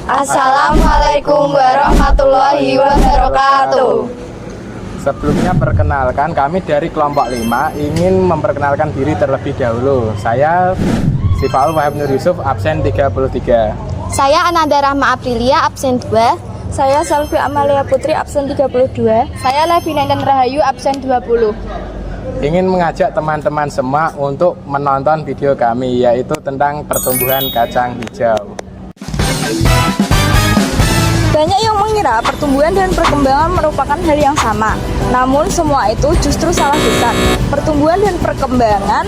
Assalamualaikum warahmatullahi wabarakatuh. Sebelumnya perkenalkan, kami dari kelompok 5 ingin memperkenalkan diri terlebih dahulu. Saya Sifaul Wahab Nur Yusuf, absen 33. Saya Ananda Rahma Aprilia, absen 2. Saya Salvi Amalia Putri, absen 32. Saya Levina dan Rahayu, absen 20. Ingin mengajak teman-teman semua untuk menonton video kami, yaitu tentang pertumbuhan kacang hijau. Banyak yang mengira pertumbuhan dan perkembangan merupakan hal yang sama. Namun semua itu justru salah besar. Pertumbuhan dan perkembangan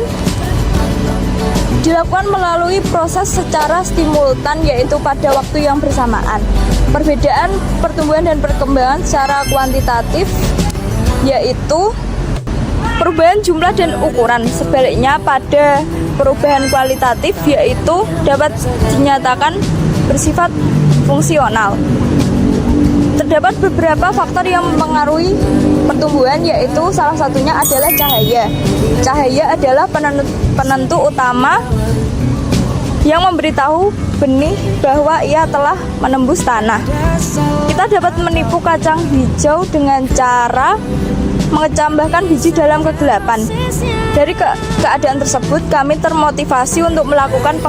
dilakukan melalui proses secara simultan, yaitu pada waktu yang bersamaan. Perbedaan pertumbuhan dan perkembangan secara kuantitatif yaitu perubahan jumlah dan ukuran. Sebaliknya pada perubahan kualitatif yaitu dapat dinyatakan bersifat fungsional. Terdapat beberapa faktor yang mempengaruhi pertumbuhan, yaitu salah satunya adalah cahaya. Cahaya adalah penentu utama yang memberitahu benih bahwa ia telah menembus tanah. Kita dapat menipu kacang hijau dengan cara mengecambahkan biji dalam kegelapan. Dari keadaan tersebut, kami termotivasi untuk melakukan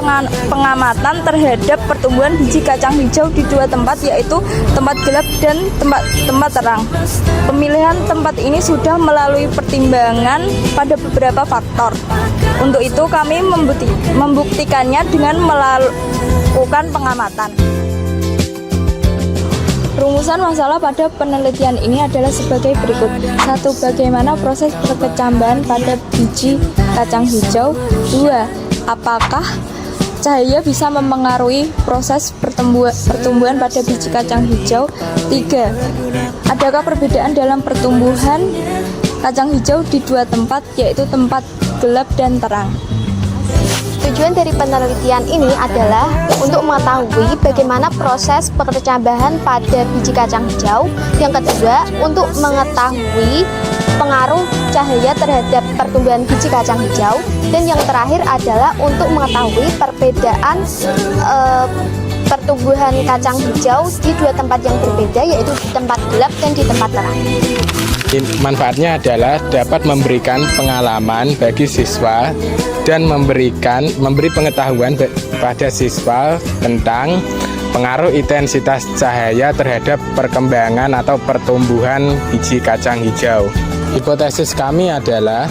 pengamatan terhadap pertumbuhan biji kacang hijau di dua tempat, yaitu tempat gelap dan tempat terang. Pemilihan tempat ini sudah melalui pertimbangan pada beberapa faktor. Untuk itu, kami membuktikannya dengan melakukan pengamatan. Rumusan masalah pada penelitian ini adalah sebagai berikut. 1. Bagaimana proses perkecambahan pada biji kacang hijau? 2. Apakah cahaya bisa mempengaruhi proses pertumbuhan pada biji kacang hijau? 3. Adakah perbedaan dalam pertumbuhan kacang hijau di dua tempat, yaitu tempat gelap dan terang? Tujuan dari penelitian ini adalah untuk mengetahui bagaimana proses perkecambahan pada biji kacang hijau. Yang kedua, untuk mengetahui pengaruh cahaya terhadap pertumbuhan biji kacang hijau. Dan yang terakhir adalah untuk mengetahui perbedaan pertumbuhan kacang hijau di dua tempat yang berbeda, yaitu di tempat gelap dan di tempat terang. Manfaatnya adalah dapat memberikan pengalaman bagi siswa dan memberi pengetahuan pada siswa tentang pengaruh intensitas cahaya terhadap perkembangan atau pertumbuhan biji kacang hijau. Hipotesis kami adalah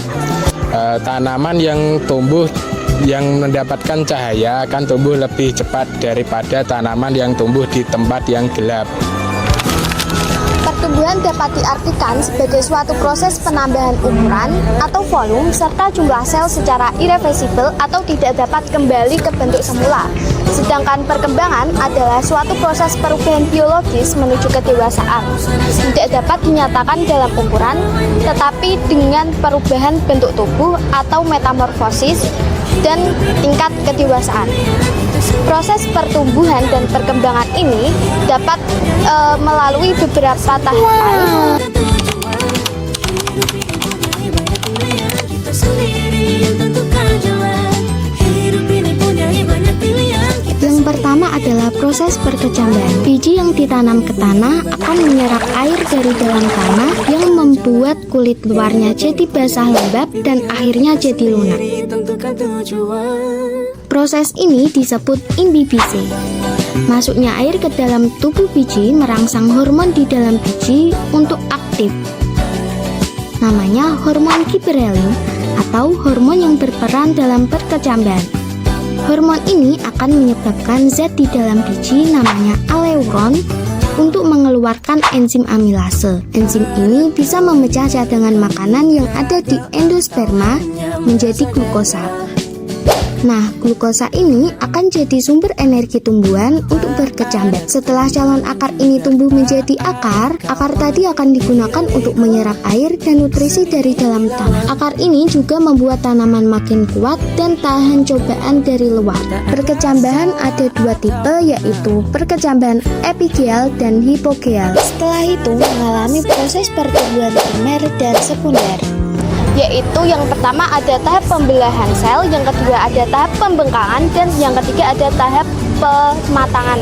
tanaman yang mendapatkan cahaya akan tumbuh lebih cepat daripada tanaman yang tumbuh di tempat yang gelap. Pertumbuhan dapat diartikan sebagai suatu proses penambahan ukuran atau volume serta jumlah sel secara irreversibel atau tidak dapat kembali ke bentuk semula. Sedangkan perkembangan adalah suatu proses perubahan biologis menuju kedewasaan. Tidak dapat dinyatakan dalam ukuran, tetapi dengan perubahan bentuk tubuh atau metamorfosis dan tingkat kedewasaan. Proses pertumbuhan dan perkembangan ini dapat melalui beberapa tahapan. Yang pertama adalah proses perkecambahan. Biji yang ditanam ke tanah akan menyerap air dari dalam tanah yang membuat kulit luarnya jadi basah lembab dan akhirnya jadi lunak. Proses ini disebut imbibisi. Masuknya air ke dalam tubuh biji merangsang hormon di dalam biji untuk aktif. Namanya hormon giberellin atau hormon yang berperan dalam perkecambahan. Hormon ini akan menyebabkan zat di dalam biji namanya aleuron untuk mengeluarkan enzim amilase. Enzim ini bisa memecah cadangan makanan yang ada di endosperma menjadi glukosa. Nah, glukosa ini akan jadi sumber energi tumbuhan untuk berkecambah. Setelah calon akar ini tumbuh menjadi akar tadi akan digunakan untuk menyerap air dan nutrisi dari dalam tanah. Akar ini juga membuat tanaman makin kuat dan tahan cobaan dari luar. Perkecambahan ada dua tipe, yaitu perkecambahan epigel dan hipogel. Setelah itu mengalami proses pertumbuhan primer dan sekunder. Yaitu yang pertama ada tahap pembelahan sel, yang kedua ada tahap pembengkakan, dan yang ketiga ada tahap pematangan.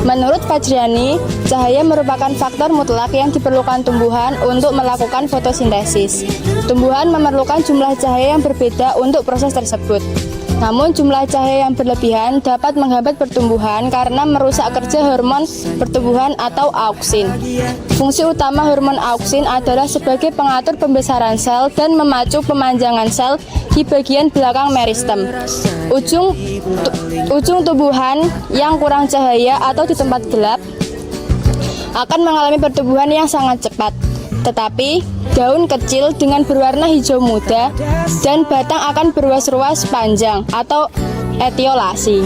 Menurut Fajriani, cahaya merupakan faktor mutlak yang diperlukan tumbuhan untuk melakukan fotosintesis. Tumbuhan memerlukan jumlah cahaya yang berbeda untuk proses tersebut. Namun jumlah cahaya yang berlebihan dapat menghambat pertumbuhan karena merusak kerja hormon pertumbuhan atau auksin. Fungsi utama hormon auksin adalah sebagai pengatur pembesaran sel dan memacu pemanjangan sel di bagian belakang meristem. Ujung tubuhan yang kurang cahaya atau di tempat gelap akan mengalami pertumbuhan yang sangat cepat. Tetapi daun kecil dengan berwarna hijau muda dan batang akan berruas-ruas panjang atau etiolasi.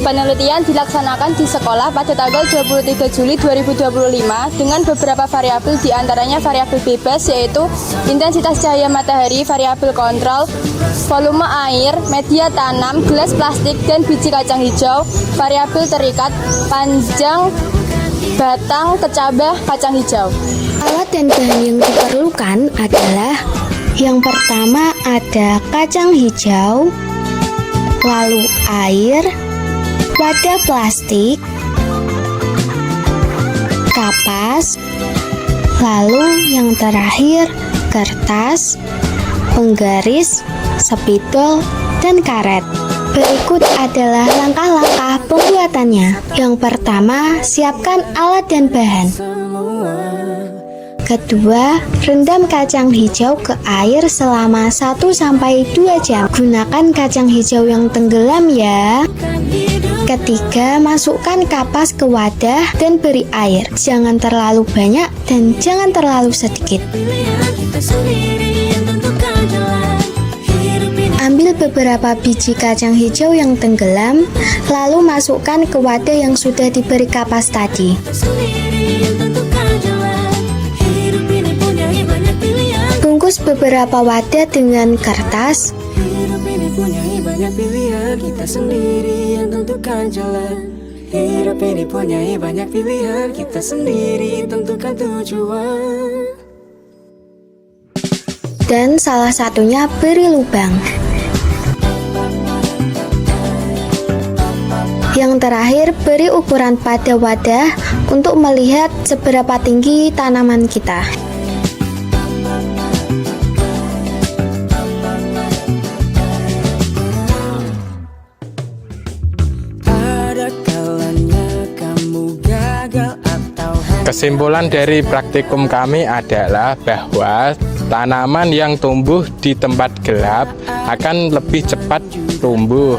Penelitian dilaksanakan di sekolah pada tanggal 23 Juli 2025 dengan beberapa variabel, diantaranya variabel bebas yaitu intensitas cahaya matahari, variabel kontrol, volume air, media tanam, gelas plastik, dan biji kacang hijau. Variabel terikat, panjang batang kecabah kacang hijau. Alat dan bahan yang diperlukan adalah yang pertama ada kacang hijau, lalu air, wadah plastik, kapas, lalu yang terakhir kertas, penggaris, spidol, dan karet. Berikut adalah langkah-langkah pembuatannya. Yang pertama, siapkan alat dan bahan. Kedua, rendam kacang hijau ke air selama 1-2 jam. Gunakan kacang hijau yang tenggelam ya. Ketiga, masukkan kapas ke wadah dan beri air. Jangan terlalu banyak dan jangan terlalu sedikit. Ambil beberapa biji kacang hijau yang tenggelam, lalu masukkan ke wadah yang sudah diberi kapas tadi. Bungkus beberapa wadah dengan kertas. Hidup ini punya banyak pilihan, kita sendiri yang tentukan jalan. Hidup ini punya banyak pilihan, kita sendiri tentukan tujuan. Dan salah satunya beri lubang. Yang terakhir, beri ukuran pada wadah untuk melihat seberapa tinggi tanaman kita. Kesimpulan dari praktikum kami adalah bahwa tanaman yang tumbuh di tempat gelap akan lebih cepat tumbuh,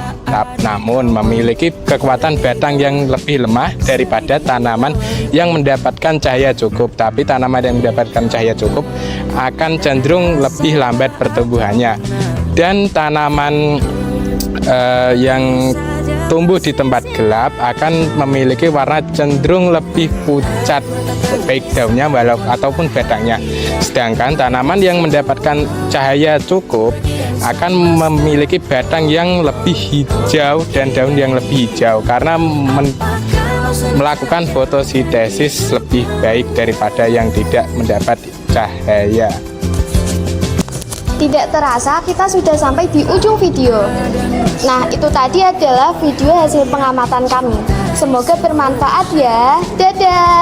namun memiliki kekuatan batang yang lebih lemah daripada tanaman yang mendapatkan cahaya cukup. Tapi tanaman yang mendapatkan cahaya cukup akan cenderung lebih lambat pertumbuhannya. Dan tanaman yang tumbuh di tempat gelap akan memiliki warna cenderung lebih pucat, baik daunnya ataupun batangnya. Sedangkan tanaman yang mendapatkan cahaya cukup akan memiliki batang yang lebih hijau dan daun yang lebih hijau karena melakukan fotosintesis lebih baik daripada yang tidak mendapat cahaya. Tidak terasa kita sudah sampai di ujung video. Nah, itu tadi adalah video hasil pengamatan kami. Semoga bermanfaat ya. Dadah.